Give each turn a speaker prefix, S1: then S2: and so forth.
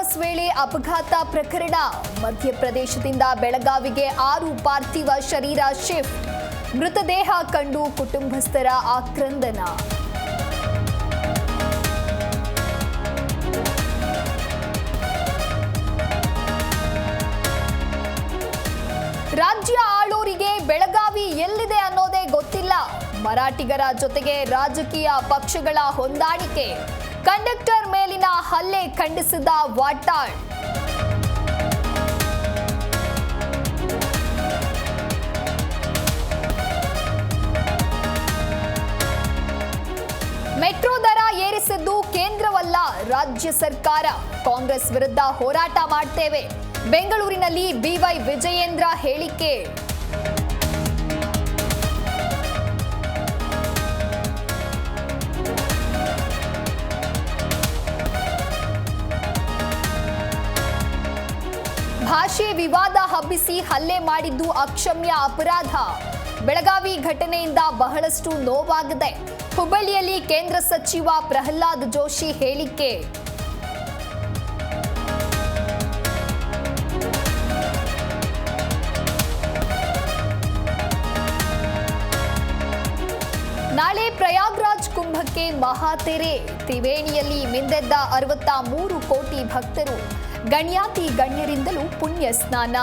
S1: bus ವೇಳೆ ಅಪಘಾತ ಪ್ರಕರಣ ಮಧ್ಯಪ್ರದೇಶದಿಂದ ಬೆಳಗಾವಿಗೆ 6 ಪಾರ್ಥಿವ ಶರೀರ ಶಿಫ್ಟ್ ಮೃತದೇಹ ಕಂಡು ಕುಟುಂಬಸ್ಥರ ಆಕ್ರಂದನ ರಾಜ್ಯ ಆಳೋರಿಗೆ ಬೆಳಗಾವಿ ಎಲ್ಲಿದೆ ಅನ್ನೋದೇ ಗೊತ್ತಿಲ್ಲ ಮರಾಠಿಗರ ಜೊತೆಗೆ ರಾಜಕೀಯ ಪಕ್ಷಗಳ ಹೊಂದಾಣಿಕೆ ಕಂಡಕ್ಟರ್ ಮೇಲಿನ ಹಲ್ಲೆ ಖಂಡಿಸಿದ ವಾಟಾಳ್ ಮೆಟ್ರೋ ದರ ಏರಿಸಿದ್ದು ಕೇಂದ್ರವಲ್ಲ ರಾಜ್ಯ ಸರ್ಕಾರ ಕಾಂಗ್ರೆಸ್ ವಿರುದ್ಧ ಹೋರಾಟ ಮಾಡ್ತೇವೆ ಬೆಂಗಳೂರಿನಲ್ಲಿ ಬಿವೈ ವಿಜಯೇಂದ್ರ ಹೇಳಿಕೆ ಭಾಷೆ ವಿವಾದ ಹಬ್ಬಿಸಿ ಹಲ್ಲೆ ಮಾಡಿದ್ದು ಅಕ್ಷಮ್ಯ ಅಪರಾಧ ಬೆಳಗಾವಿ ಘಟನೆಯಿಂದ ಬಹಳಷ್ಟು ನೋವಾಗಿದೆ ಹುಬ್ಬಳ್ಳಿಯಲ್ಲಿ ಕೇಂದ್ರ ಸಚಿವ ಪ್ರಹ್ಲಾದ್ ಜೋಶಿ ಹೇಳಿಕೆ ನಾಳೆ ಪ್ರಯಾಗ್ರಾಜ್ ಕುಂಭಕ್ಕೆ ಮಹಾತೆರೆ ತ್ರಿವೇಣಿಯಲ್ಲಿ ಮಿಂದೆದ್ದ 63 ಕೋಟಿ ಭಕ್ತರು ಗಣ್ಯಾತಿ ಗಣ್ಯರಿಂದಲೂ ಪುಣ್ಯ ಸ್ನಾನ